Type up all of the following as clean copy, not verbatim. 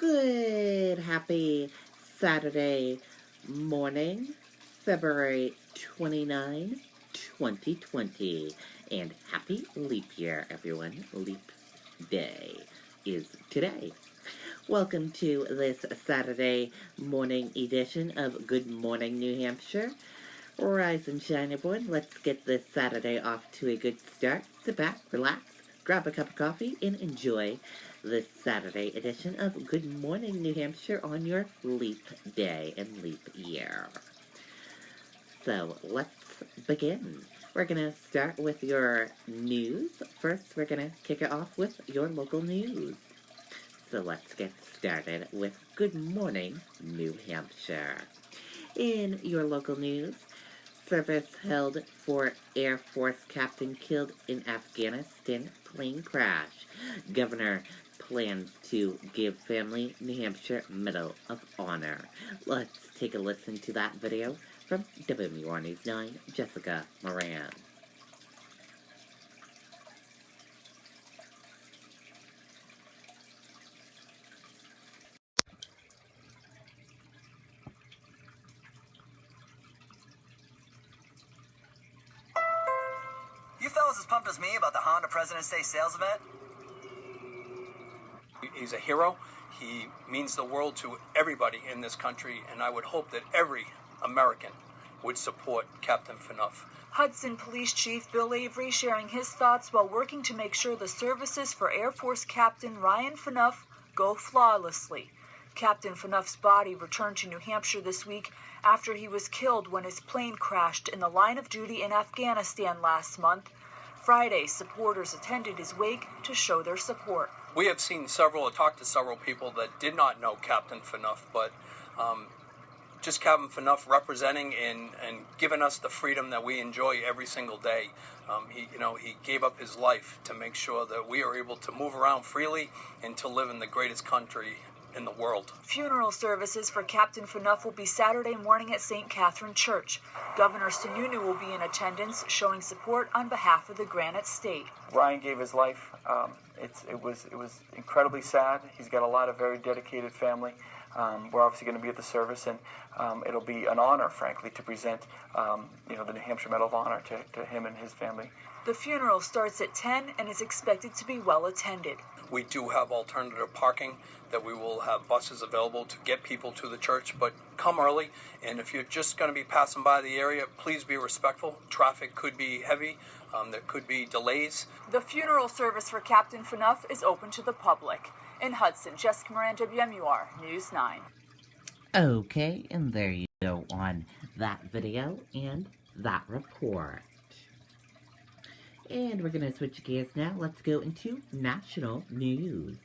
Good, happy Saturday morning, February 29, 2020. And happy leap year, everyone. Leap day is today. Welcome to this Saturday morning edition of Good Morning New Hampshire. Rise and shine, everyone. Let's get this Saturday off to a good start. Sit back, relax, grab a cup of coffee, and enjoy this Saturday edition of Good Morning New Hampshire on your leap day and leap year. So let's begin. We're going to start with your news. First, we're going to kick it off with your local news. So let's get started with Good Morning New Hampshire. In your local news, service held for Air Force captain killed in Afghanistan plane crash. Governor plans to give family New Hampshire Medal of Honor. Let's take a listen to that video from WMUR News 9, Jessica Moran. You fellas as pumped as me about the Honda President's Day sales event? He's a hero. He means the world to everybody in this country, and I would hope that every American would support Captain Phaneuf. Hudson Police Chief Bill Avery sharing his thoughts while working to make sure the services for Air Force Captain Ryan Phaneuf go flawlessly. Captain Phaneuf's body returned to New Hampshire this week after he was killed when his plane crashed in the line of duty in Afghanistan last month. Friday, supporters attended his wake to show their support. We have seen talked to several people that did not know Captain Phaneuf, but just Captain Phaneuf representing and giving us the freedom that we enjoy every single day. He gave up his life to make sure that we are able to move around freely and to live in the greatest country in the world. Funeral services for Captain Phaneuf will be Saturday morning at St. Catherine Church. Governor Sununu will be in attendance, showing support on behalf of the Granite State. Ryan gave his life. It was incredibly sad. He's got a lot of very dedicated family. We're obviously going to be at the service, and it'll be an honor, frankly, to present the New Hampshire Medal of Honor to him and his family. The funeral starts at 10 and is expected to be well attended. We do have alternative parking, that we will have buses available to get people to the church, but come early. And if you're just going to be passing by the area, please be respectful. Traffic could be heavy. There could be delays. The funeral service for Captain Phaneuf is open to the public. In Hudson, Jessica Moran, WMUR News 9. Okay, and there you go on that video and that report. And we're going to switch gears now. Let's go into national news.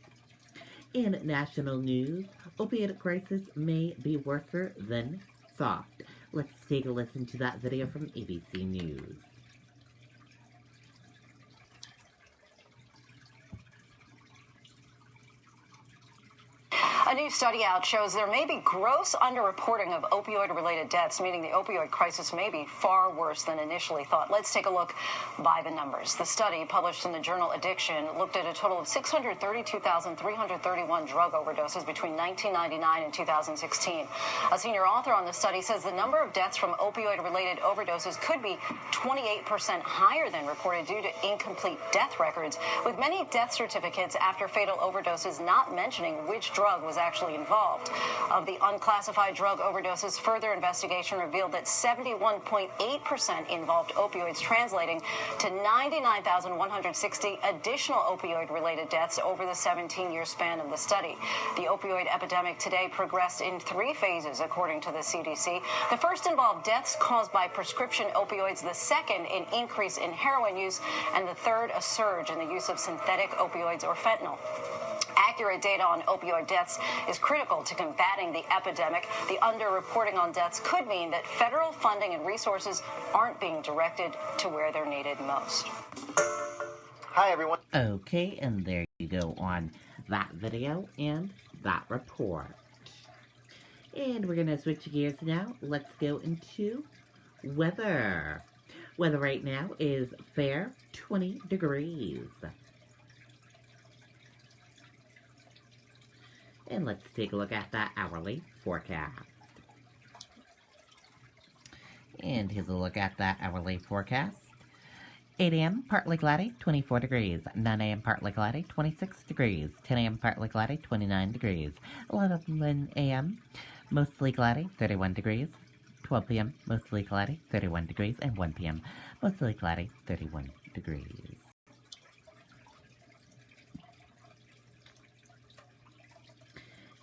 In national news, Opioid Crisis may be worse than thought. Let's take a listen to that video from ABC News. A new study out shows there may be gross underreporting of opioid-related deaths, meaning the opioid crisis may be far worse than initially thought. Let's take a look by the numbers. The study, published in the journal Addiction, looked at a total of 632,331 drug overdoses between 1999 and 2016. A senior author on the study says the number of deaths from opioid-related overdoses could be 28% higher than reported due to incomplete death records, with many death certificates after fatal overdoses not mentioning which drug was actually involved. Of the unclassified drug overdoses, further investigation revealed that 71.8% involved opioids, translating to 99,160 additional opioid-related deaths over the 17-year span of the study. The opioid epidemic today progressed in 3 phases, according to the CDC. The first involved deaths caused by prescription opioids, the second an increase in heroin use, and the third a surge in the use of synthetic opioids or fentanyl. Accurate data on opioid deaths is critical to combating the epidemic. The underreporting on deaths could mean that federal funding and resources aren't being directed to where they're needed most. Hi, everyone. Okay, and there you go on that video and that report. And we're going to switch gears now. Let's go into weather. Weather right now is fair, 20 degrees. And let's take a look at that hourly forecast. And here's a look at that hourly forecast. 8 a.m. partly cloudy, 24 degrees. 9 a.m. partly cloudy, 26 degrees. 10 a.m. partly cloudy, 29 degrees. 11 a.m. mostly cloudy, 31 degrees. 12 p.m. mostly cloudy, 31 degrees. And 1 p.m. mostly cloudy, 31 degrees.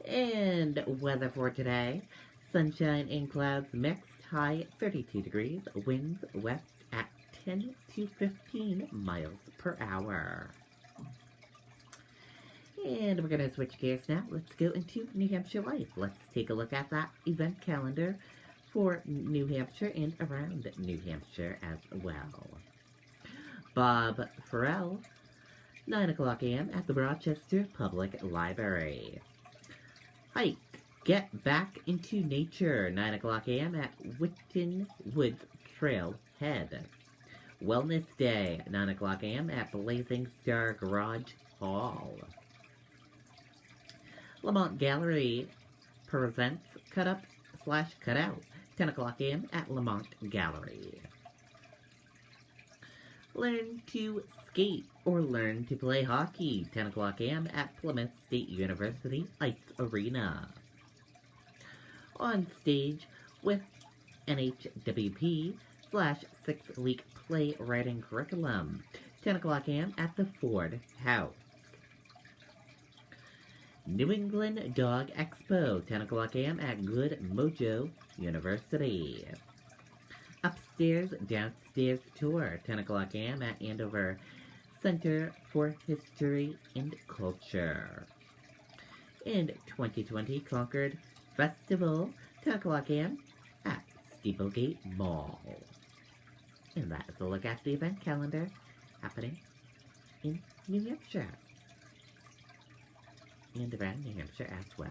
And weather for today. Sunshine and clouds mixed, high 32 degrees. Winds west at 10 to 15 miles per hour. And we're going to switch gears now. Let's go into New Hampshire Light. Let's take a look at that event calendar for New Hampshire and around New Hampshire as well. Bob Farrell, 9 o'clock a.m. at the Rochester Public Library. Hike, get back into nature, 9 o'clock a.m. at Whitton Woods Trail Head. Wellness Day, 9 o'clock a.m. at Blazing Star Garage Hall. Lamont Gallery presents Cut Up / Cut Out, 10 o'clock a.m. at Lamont Gallery. Learn to skate or learn to play hockey, 10 o'clock a.m. at Plymouth State University Ice Arena. On stage with NHWP / 6-week playwriting curriculum, 10 o'clock a.m. at the Ford House. New England Dog Expo, 10 o'clock a.m. at Good Mojo University. Upstairs, Downstairs Tour, 10 o'clock a.m. at Andover Center for History and Culture. And 2020 Concord Festival, 10 o'clock a.m. at Steeplegate Mall. And that is a look at the event calendar happening in New Hampshire. And around New Hampshire as well.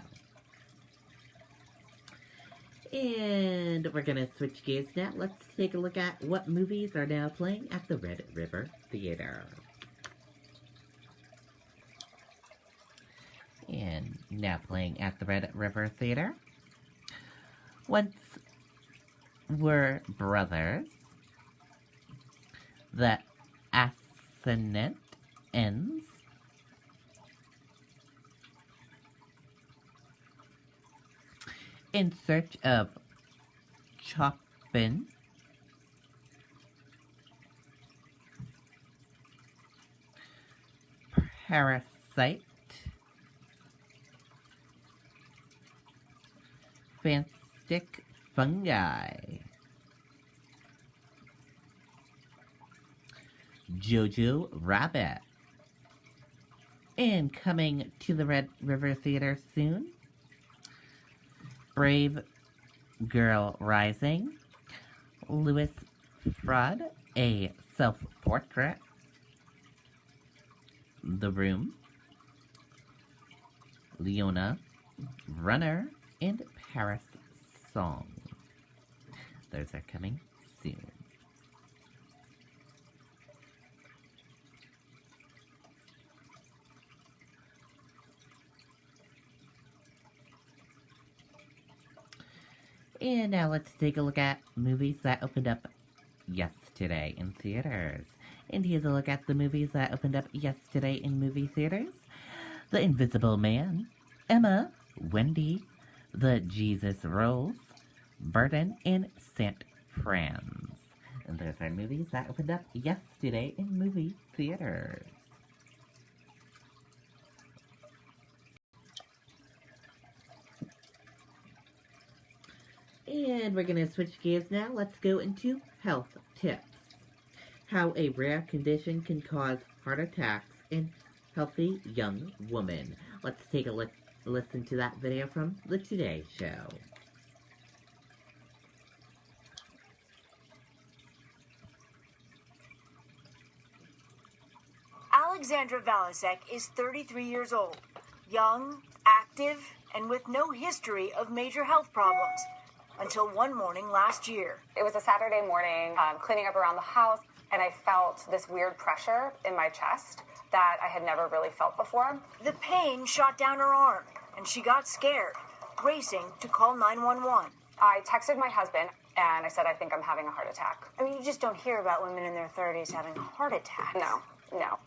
And we're going to switch gears now. Let's take a look at what movies are now playing at the Red River Theater. And now playing at the Red River Theater. Once Were Brothers. The Assonant Ends. In Search of Chopin. Parasite. Fantastic Fungi. Jojo Rabbit. And coming to the Red River Theater soon, Brave Girl Rising, Louis Fraud, A Self-Portrait, The Room, Leona, Runner, and Paris Song. Those are coming soon. And now let's take a look at movies that opened up yesterday in theaters. And here's a look at the movies that opened up yesterday in movie theaters. The Invisible Man, Emma, Wendy, The Jesus Rolls, Burden, and St. Franz. And those are movies that opened up yesterday in movie theaters. And we're going to switch gears now. Let's go into health tips. How a rare condition can cause heart attacks in healthy young women. Let's take a listen to that video from The Today Show. Alexandra Valasek is 33 years old, young, active, and with no history of major health problems. Until one morning last year. It was a Saturday morning, cleaning up around the house, and I felt this weird pressure in my chest that I had never really felt before. The pain shot down her arm, and she got scared, racing to call 911. I texted my husband and I said, I think I'm having a heart attack. I mean, you just don't hear about women in their 30s having heart attacks. No.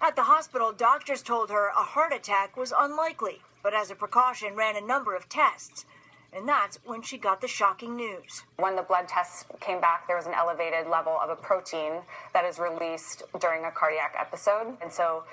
At the hospital, doctors told her a heart attack was unlikely, but as a precaution ran a number of tests. And that's when she got the shocking news. When the blood tests came back, there was an elevated level of a protein that is released during a cardiac episode. And so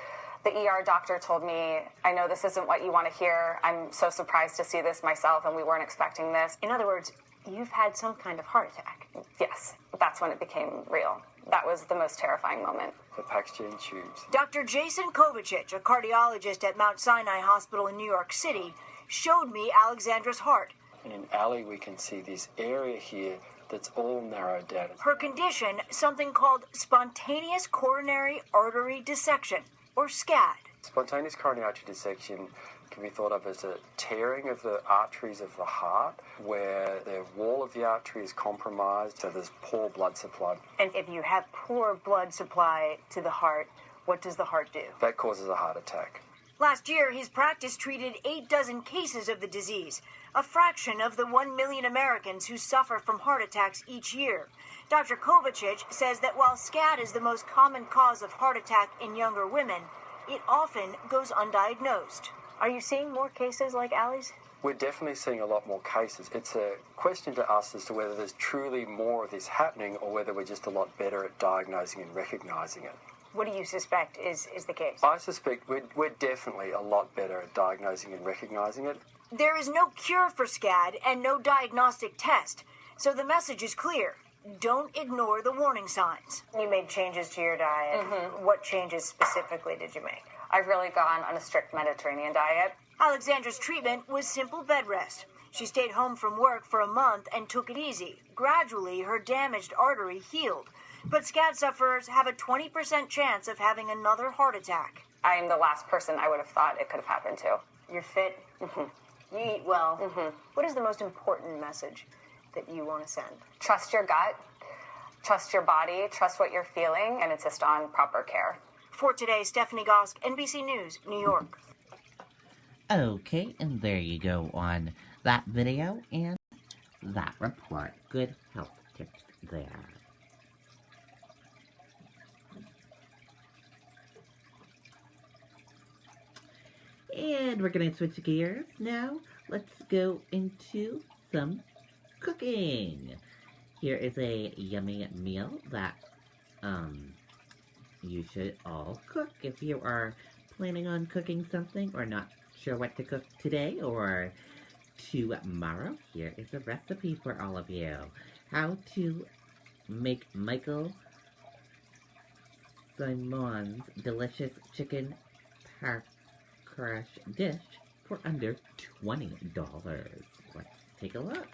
the ER doctor told me, I know this isn't what you want to hear. I'm so surprised to see this myself, and we weren't expecting this. In other words, you've had some kind of heart attack. Yes, that's when it became real. That was the most terrifying moment. The Paxton tubes. Dr. Jason Kovacic, a cardiologist at Mount Sinai Hospital in New York City, showed me Alexandra's heart. And in Ali, we can see this area here that's all narrowed down. Her condition, something called spontaneous coronary artery dissection, or SCAD. Spontaneous coronary artery dissection can be thought of as a tearing of the arteries of the heart, where the wall of the artery is compromised, so there's poor blood supply. And if you have poor blood supply to the heart, what does the heart do? That causes a heart attack. Last year, his practice treated 8 cases of the disease, a fraction of the 1 million Americans who suffer from heart attacks each year. Dr. Kovacic says that while SCAD is the most common cause of heart attack in younger women, it often goes undiagnosed. Are you seeing more cases like Allie's? We're definitely seeing a lot more cases. It's a question to us as to whether there's truly more of this happening or whether we're just a lot better at diagnosing and recognizing it. What do you suspect is the case? I suspect we're definitely a lot better at diagnosing and recognizing it. There is no cure for SCAD and no diagnostic test, so the message is clear. Don't ignore the warning signs. You made changes to your diet. Mm-hmm. What changes specifically did you make? I've really gone on a strict Mediterranean diet. Alexandra's treatment was simple bed rest. She stayed home from work for a month and took it easy. Gradually, her damaged artery healed. But SCAD sufferers have a 20% chance of having another heart attack. I am the last person I would have thought it could have happened to. You're fit. Mm-hmm. You eat well. Mm-hmm. What is the most important message that you want to send? Trust your gut, trust your body, trust what you're feeling, and insist on proper care. For today, Stephanie Gosk, NBC News, New York. Okay, and there you go on that video and that report. Good health tips there. And we're going to switch gears now. Let's go into some cooking. Here is a yummy meal that you should all cook if you are planning on cooking something or not sure what to cook today or tomorrow. Here is a recipe for all of you. How to make Michael Simon's delicious chicken crush dish for under $20. Let's take a look.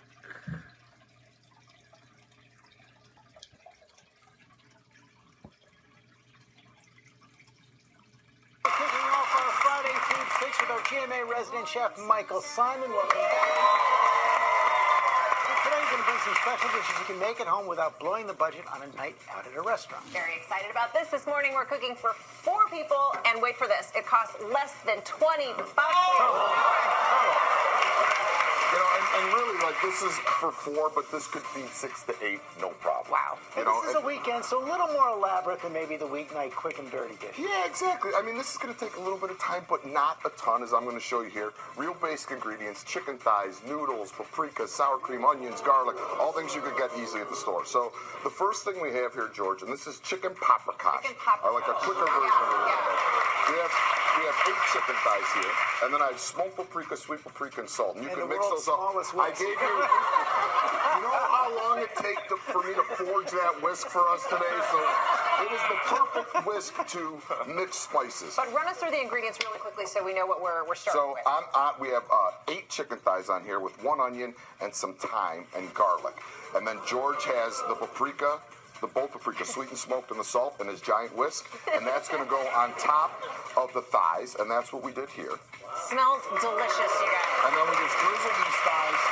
Kicking off our Friday food fix with our GMA resident chef Michael Simon. Welcome back. Today you're going to bring some special dishes you can make at home without blowing the budget on a night out at a restaurant. Very excited about this. This morning we're cooking for 4 people, and wait for this, it costs less than $25. You know, and really, like, this is for 4, but this could feed 6 to 8, no problem. Wow. You And know, this is a weekend, so a little more elaborate than maybe the weeknight quick and dirty dish. yeah, exactly. I mean, this is going to take a little bit of time, but not a ton, as I'm going to show you here. Real basic ingredients: chicken thighs, noodles, paprika, sour cream, onions, garlic, all things you could get easily at the store. So the first thing we have here, George, and this is chicken paprikash. Chicken paprikash. Or like a quicker version of it. Yeah. We have 8 chicken thighs here, and then I have smoked paprika, sweet paprika, and salt. And you And can the mix world's those up. smallest I whisk. gave you. You know how long it takes for me to forge that whisk for us today? So it is the perfect whisk to mix spices. But run us through the ingredients really quickly so we know what we're starting So with. we have 8 chicken thighs on here with 1 onion and some thyme and garlic. And then George has the paprika, the both paprika, sweet and smoked, and the salt, and his giant whisk. And that's going to go on top of the thighs, and that's what we did here. Smells delicious, you guys. And then we just drizzle these thighs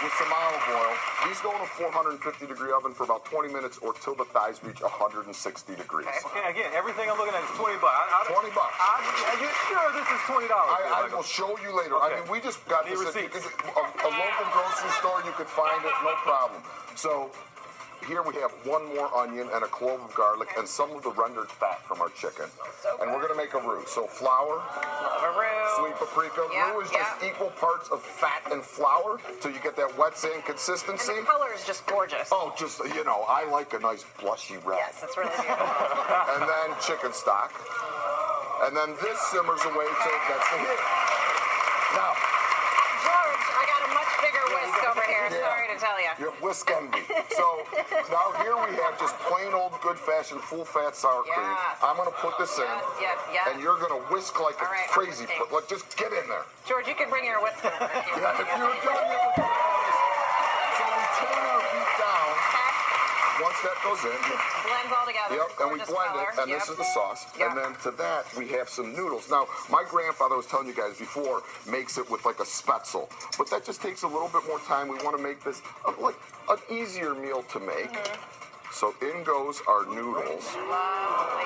with some olive oil. These go in a 450-degree oven for about 20 minutes or till the thighs reach 160 degrees. Okay, again, everything I'm looking at is $20. $20. Are you sure this is $20? I will show you later. Okay. I mean, we just got this at receipts. a local grocery store. You could find it, no problem. So here we have one more onion and a clove of garlic and some of the rendered fat from our chicken. And we're going to make a roux. So flour, sweet paprika. Roux is just equal parts of fat and flour till you get that wet sand consistency. And the color is just gorgeous. Oh, just, I like a nice blushy red. Yes, it's really beautiful. And then chicken stock. And then this simmers away till that's the heat. Now, George, I got a much bigger whisk over here. Yeah. Sorry to tell you. You're whisk envy. So now here we have just plain old good-fashioned full-fat sour cream. Yes. I'm going to put this in. Yes. And you're going to whisk like a All right, crazy. I'm Like, just get in there. George, you can bring your whisk over if you Yeah, if you're doing it with so we turn our heat down. Once that goes in. blends all together. Yep, and we Gorgeous blend color. it, and this is the sauce. Yep. And then to that, we have some noodles. Now, my grandfather was telling you guys before, makes it with like a spetzel. But that just takes a little bit more time. We want to make this like an easier meal to make. So in goes our noodles. Lovely.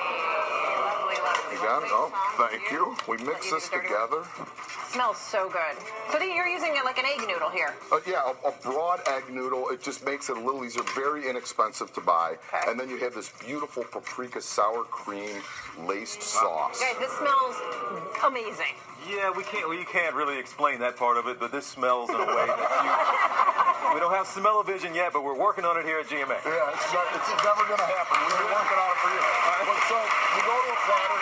You got it? Oh, thank you. We mix this together. Smells so good. So you're using it like an egg noodle here. Yeah, a broad egg noodle. It just makes it a little easier. Very inexpensive to buy. Okay. And then you have this beautiful paprika sour cream laced sauce. Guys, this smells amazing. Yeah, you can't really explain that part of it, but this smells in a way that we don't have smell-o-vision yet, but we're working on it here at GMA. Yeah, it's never going to happen. We've been working on it for years. So you go to a platter,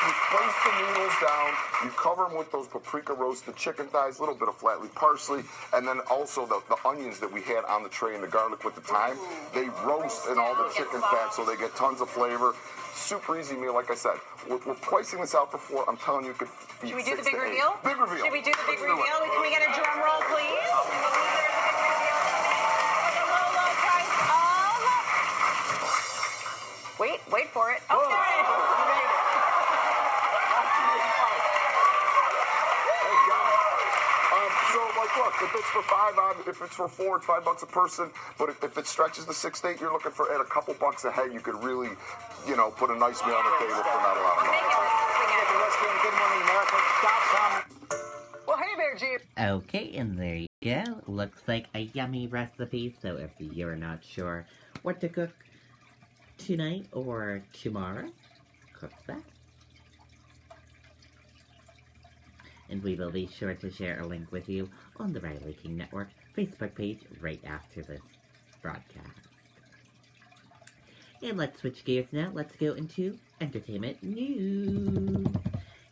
you place the noodles down, you cover them with those paprika roasted chicken thighs, a little bit of flat leaf parsley, and then also the onions that we had on the tray and the garlic with the thyme. They roast in all the chicken fat, so they get tons of flavor. Super easy meal, like I said. We're pricing this out for $4. I'm telling you, you could feed Should we do the 6 big to 8. reveal? Big reveal. Should we do the big reveal? Can we get a drum roll, please? For the low, low price of... Wait for it. Okay. So, look, if it's for $5, if it's for $4, it's $5 a person. But if it stretches to 6 to 8, you're looking for at a couple bucks a head. You could really, put a nice meal on the table for not a lot of money. Well, hey there, G. Okay, and there you go. Looks like a yummy recipe, so if you're not sure what to cook tonight or tomorrow, cook that. And we will be sure to share a link with you on the Riley King Network Facebook page right after this broadcast. And let's switch gears now. Let's go into entertainment news.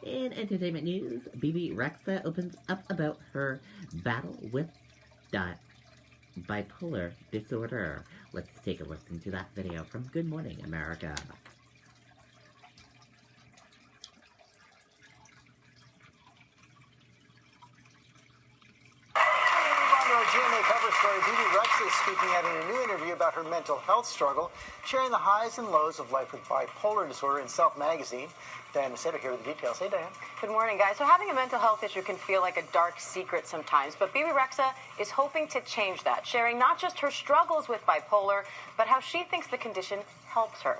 In entertainment news, BB Rexa opens up about her battle with bipolar disorder. Let's take a listen to that video from Good Morning America. GMA cover story, BB Rexa is speaking out in a new interview about her mental health struggle, sharing the highs and lows of life with bipolar disorder in Self magazine. Diana Sitter here with the details. Hey, Diane. Good morning, guys. So having a mental health issue can feel like a dark secret sometimes, but BB Rexa is hoping to change that, sharing not just her struggles with bipolar, but how she thinks the condition helps her.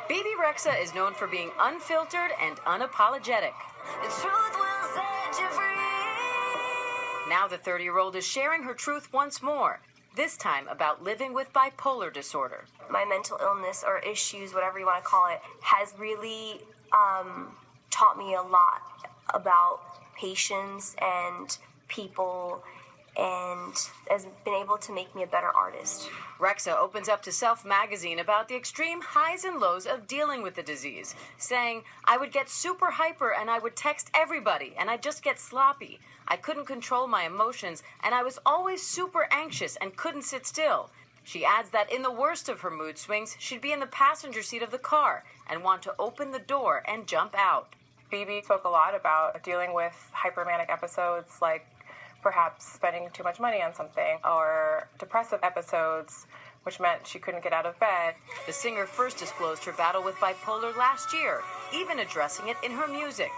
BB Rexa is known for being unfiltered and unapologetic. The truth will set you free. Now the 30-year-old is sharing her truth once more, this time about living with bipolar disorder. My mental illness or issues, whatever you want to call it, has really taught me a lot about patience and people, and has been able to make me a better artist. Rexa opens up to Self magazine about the extreme highs and lows of dealing with the disease, saying, "I would get super hyper and I would text everybody and I'd just get sloppy. I couldn't control my emotions and I was always super anxious and couldn't sit still." She adds that in the worst of her mood swings, she'd be in the passenger seat of the car and want to open the door and jump out. BB spoke a lot about dealing with hypermanic episodes, like perhaps spending too much money on something, or depressive episodes, which meant she couldn't get out of bed. The singer first disclosed her battle with bipolar last year, even addressing it in her music.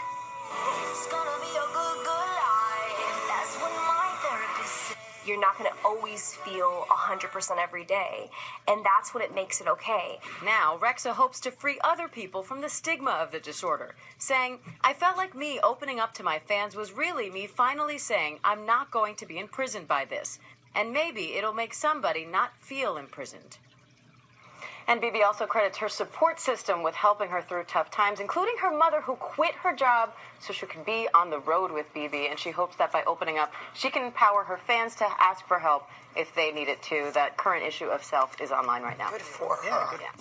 It's gonna be a good life. That's what my therapist said. You're not going to always feel 100% every day, and that's what it makes it okay. Now, Rexa hopes to free other people from the stigma of the disorder, saying, "I felt like me opening up to my fans was really me finally saying I'm not going to be imprisoned by this, and maybe it'll make somebody not feel imprisoned." And Bibi also credits her support system with helping her through tough times, including her mother, who quit her job so she could be on the road with Bibi. And she hopes that by opening up, she can empower her fans to ask for help if they need it too. That current issue of Self is online right now. Good for her. Yeah.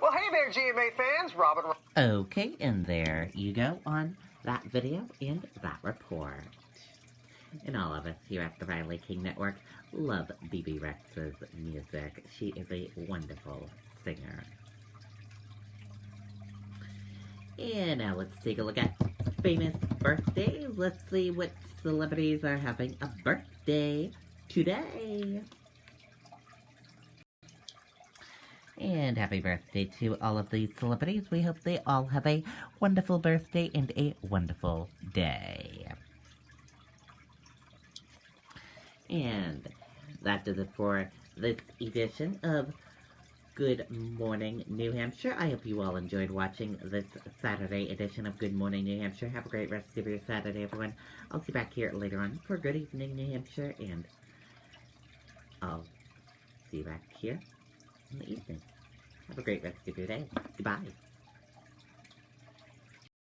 Well, hey there, GMA fans. Robin. Okay, and there you go on that video and that report. And all of us here at the Riley King Network love Bibi Rex's music. She is a wonderful singer. And now let's take a look at famous birthdays. Let's see what celebrities are having a birthday today. And happy birthday to all of these celebrities. We hope they all have a wonderful birthday and a wonderful day. And that does it for this edition of Good Morning New Hampshire. I hope you all enjoyed watching this Saturday edition of Good Morning New Hampshire. Have a great rest of your Saturday, everyone. I'll see you back here later on for Good Evening New Hampshire, and I'll see you back here in the evening. Have a great rest of your day. Goodbye.